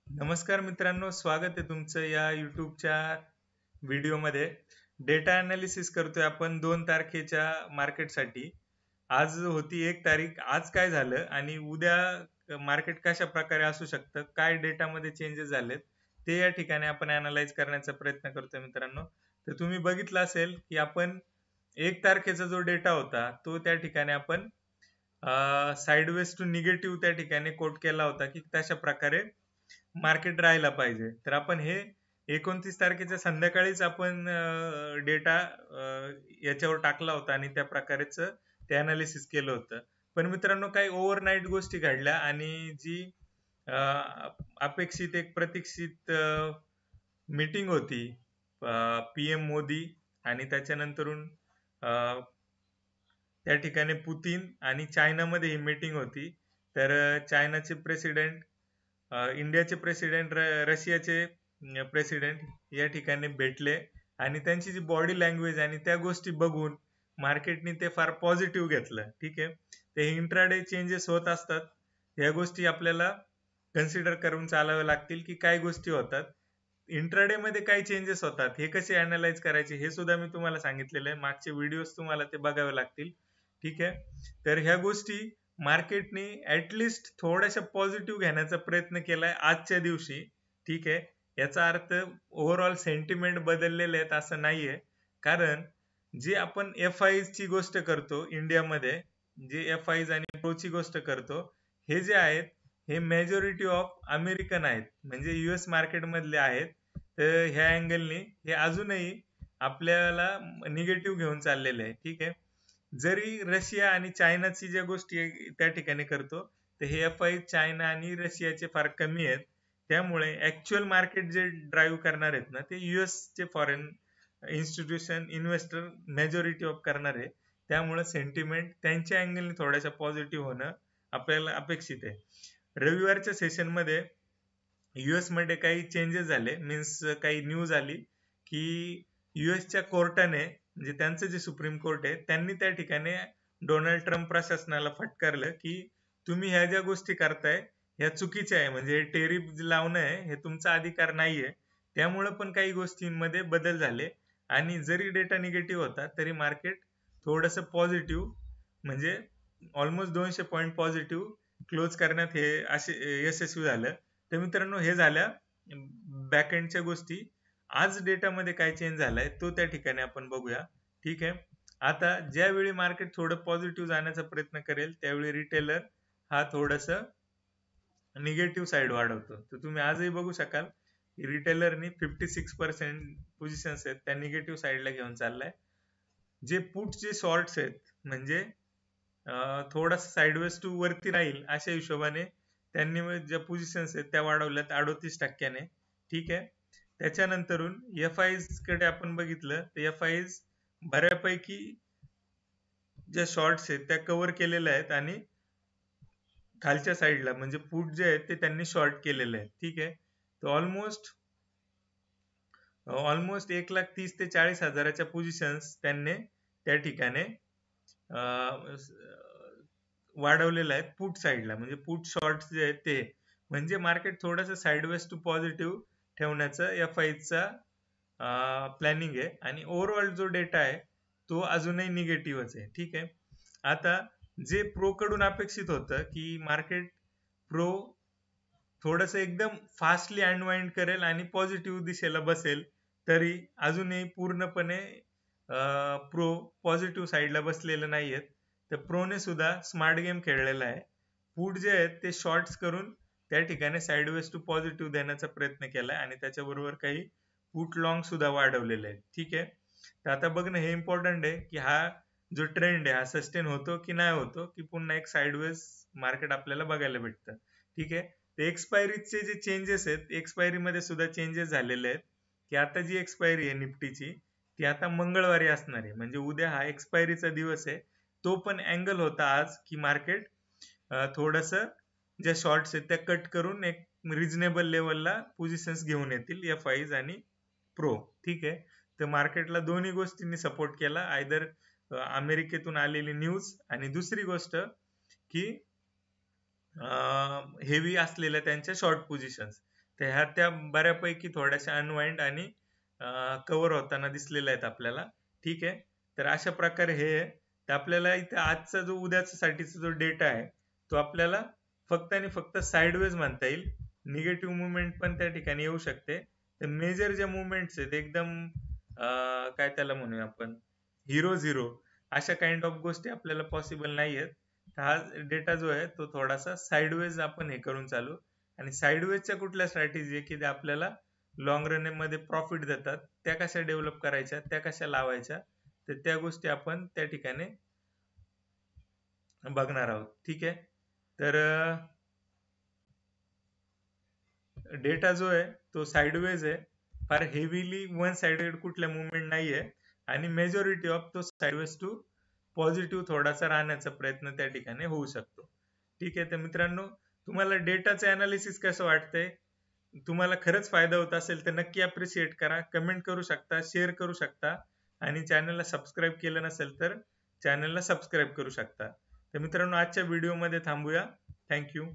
नमस्कार मित्रांनो, स्वागत आहे तुमचं या यूट्यूबच्या व्हिडिओमध्ये. डेटा अनालिसिस करतोय आपण 2 तारखेच्या मार्केटसाठी. आज होती 1 तारीख. आज काय झालं आणि उद्या मार्केट कशा प्रकारे असू शकतं, काय डेटामध्ये चेंजेस झालेत, ते या ठिकाणी आपण अनालाइज करण्याचा प्रयत्न करतोय मित्रांनो. तर तुम्ही बघितलं असेल की आपण 1 तारखेचा जो डेटा होता तो त्या ठिकाणी आपण साइडवेज टू निगेटिव्ह त्या ठिकाणी कोट केला होता की तशा प्रकारे मार्केट राहायला पाहिजे. तर आपण हे 29 तारखेच्या संध्याकाळीच आपण डेटा याच्यावर टाकला होता आणि त्या प्रकारेच ते अनालिसिस केलं होतं. पण मित्रांनो, काही ओव्हरनाईट गोष्टी घडल्या आणि जी अपेक्षित एक प्रतीक्षित मीटिंग होती पीएम मोदी आणि त्याच्यानंतरून त्या ठिकाणी पुतीन आणि चायनामध्ये ही मीटिंग होती. तर चायनाचे प्रेसिडेंट, इंडियाचे प्रेसिडेंट, रशियाचे प्रेसिडेंट या ठिकाणी भेटले आणि त्यांची जी बॉडी लँग्वेज आणि त्या गोष्टी बघून मार्केटने ते फार पॉझिटिव्ह घेतलं. ठीक आहे, ते इंट्राडे चेंजेस होत असतात. या गोष्टी आपल्याला कन्सिडर करून चालाव्या लागतील की काय गोष्टी होतात, इंट्राडे मध्ये काय चेंजेस होतात, हे कसे अनालाइज करायचे हे सुद्धा मी तुम्हाला सांगितलेलं आहे. मागचे व्हिडिओज तुम्हाला ते बघावे लागतील. ठीक आहे, तर ह्या गोष्टी मार्केटने ऍटलिस्ट थोड्याशा पॉझिटिव्ह घेण्याचा प्रयत्न केलाय आजच्या दिवशी. ठीक आहे, याचा अर्थ ओव्हरऑल सेंटिमेंट बदललेले आहेत असं नाहीये. कारण जे आपण एफ ची गोष्ट करतो इंडियामध्ये, जे एफ आणि प्रोची गोष्ट करतो, हे जे आहेत हे मेजॉरिटी ऑफ अमेरिकन आहेत, म्हणजे युएस मार्केट मधले आहेत. तर ह्या अँगलने हे अजूनही आपल्याला निगेटिव्ह घेऊन चाललेले आहे. ठीक आहे, जरी रशिया आणि चायनाची ज्या गोष्टी त्या ठिकाणी करतो, तर हे एफ चायना आणि रशियाचे फार कमी आहेत. त्यामुळे ऍक्च्युअल मार्केट जे ड्राईव्ह करणार आहेत ना, ते युएस चे foreign institution investor majority of करणार आहे. त्यामुळे सेंटिमेंट त्यांच्या अँगलने थोड्याशा पॉझिटिव्ह होणं आपल्याला अपेक्षित आहे. रविवारच्या सेशन मध्ये युएस मध्ये काही चेंजेस झाले, मीन्स काही न्यूज आली की युएसच्या कोर्टाने, म्हणजे त्यांचं जे सुप्रीम कोर्ट आहे, त्यांनी त्या ठिकाणी डोनाल्ड ट्रम्प प्रशासनाला फटकारलं की तुम्ही ह्या ज्या गोष्टी करताय ह्या चुकीच्या आहे, म्हणजे टेरिफ लावणं आहे हे तुमचा अधिकार नाहीये. त्यामुळे पण काही गोष्टींमध्ये बदल झाले आणि जरी डेटा निगेटिव्ह होता तरी मार्केट थोडस पॉझिटिव्ह, म्हणजे ऑलमोस्ट 200 पॉईंट पॉझिटिव्ह क्लोज करण्यात हे असे यशस्वी झालं. तर मित्रांनो, हे झाल्या बॅकएंडच्या गोष्टी. आज डेटामध्ये काय चेंज झालाय तो त्या ठिकाणी आपण बघूया. ठीक आहे, आता ज्यावेळी मार्केट थोडं पॉझिटिव्ह जाण्याचा प्रयत्न करेल त्यावेळी रिटेलर हा थोडस निगेटिव्ह साईड वाढवतो. तर तुम्ही आजही बघू शकाल रिटेलरनी 56% पोझिशन्स आहेत त्या निगेटिव्ह साईडला घेऊन चाललाय. जे पुटचे शॉर्ट्स आहेत, म्हणजे थोडासा साईडवेज टू वरती राहील अशा हिशोबाने त्यांनी ज्या पोझिशन्स आहेत त्या वाढवल्यात 38%. ठीक आहे, त्याच्यानंतरून एफ कडे आपण बघितलं तर एफ बऱ्यापैकी ज्या शॉर्ट्स आहेत त्या कव्हर केलेल्या आहेत आणि खालच्या साईडला म्हणजे पुट जे आहेत ते त्यांनी शॉर्ट केलेले आहेत. ठीक आहे, तर ऑलमोस्ट ऑलमोस्ट 1,30,000 ते 40,000च्या पोझिशन्स त्यांनी त्या ठिकाणी वाढवलेलं आहे पुट साईडला, म्हणजे पुट शॉर्ट जे आहेत ते, म्हणजे मार्केट थोडंसं साईडवेज टू पॉझिटिव्ह ठेवण्याचं एफ चा प्लॅनिंग आहे आणि ओव्हरऑल जो डेटा आहे तो अजूनही निगेटिव्हच आहे. ठीक आहे, आता जे प्रो कडून अपेक्षित होतं की मार्केट प्रो थोडस एकदम फास्टली अनवाइंड करेल आणि पॉझिटिव्ह दिशेला बसेल, तरी अजूनही पूर्णपणे प्रो पॉझिटिव्ह साईडला बसलेलं नाहीयेत. तर प्रोने सुद्धा स्मार्ट गेम खेळलेला आहे. पुट जे आहेत ते शॉर्ट्स करून त्या ठिकाणी साईडवेज टू पॉझिटिव्ह देण्याचा प्रयत्न केलाय आणि त्याच्याबरोबर काही पुट लॉंग सुद्धा वाढवलेले आहेत. ठीक आहे, तर आता बघणं हे इम्पॉर्टंट आहे की हा जो ट्रेंड आहे हा सस्टेन होतो की नाही होतो, की पुन्हा एक साईडवेज मार्केट आपल्याला बघायला भेटतं. ठीक आहे, ते एक्सपायरीचे जे चेंजेस आहेत, एक्सपायरी मध्ये सुद्धा चेंजेस झालेले आहेत की आता जी एक्सपायरी आहे निफ्टीची ती आता मंगळवारी असणार आहे, म्हणजे उद्या हा एक्सपायरीचा दिवस आहे. तो पण अँगल होता आज की मार्केट थोडस ज्या शॉर्ट्स आहेत त्या कट करून एक रिजनेबल लेवलला पोझिशन्स घेऊन येतील एफ आणि प्रो. ठीक आहे, तर मार्केटला दोन्ही गोष्टींनी सपोर्ट केला, आयदर अमेरिकेतून आलेली न्यूज आणि दुसरी गोष्ट की हेवी असलेल्या त्यांच्या शॉर्ट पोझिशन्स. तर ह्या त्या बऱ्यापैकी थोड्याशा अनवाइंड आणि कव्हर होताना दिसलेल्या आहेत आपल्याला. ठीक आहे, तर अशा प्रकारे हे आहे. तर आपल्याला इथे आजचा जो उद्याचा साठीचा जो डेटा आहे तो आपल्याला फक्त आणि फक्त साईडवेज म्हणता येईल. निगेटिव्ह मुवमेंट पण त्या ठिकाणी येऊ शकते. तर मेजर ज्या मुवमेंट्स आहेत एकदम काय त्याला म्हणूया आपण हिरो झिरो अशा काइंड ऑफ गोष्टी आपल्याला पॉसिबल नाही आहेत. तर हा डेटा जो आहे तो थोडासा साईडवेज आपण हे करून चालू. आणि साईडवेजच्या कुठल्या स्ट्रॅटेजी आहे की त्या आपल्याला लॉंग रन मध्ये प्रॉफिट देतात, त्या कशा डेव्हलप करायच्या, त्या कशा लावायच्या, तर त्या गोष्टी आपण त्या ठिकाणी बघणार आहोत. ठीक आहे, तर डेटा जो आहे तो साइडवेज आहे, फार हेवीली वन साइडेड कुठल्या मुवमेंट नाही आहे आणि मेजॉरिटी ऑफ तो साइडवेज टू पॉझिटिव्ह थोडासा राहण्याचा प्रयत्न त्या ठिकाणी होऊ शकतो. ठीक आहे, तर मित्रांनो तुम्हाला डेटाचं अनालिसिस कसं वाटतंय, तुम्हाला खरंच फायदा होत असेल तर नक्की अप्रिशिएट करा, कमेंट करू शकता, शेअर करू शकता आणि चॅनलला सबस्क्राईब केलं नसेल तर चॅनलला सबस्क्राईब करू शकता. तर मित्रांनो आजच्या व्हिडिओमध्ये थांबूया. थँक्यू.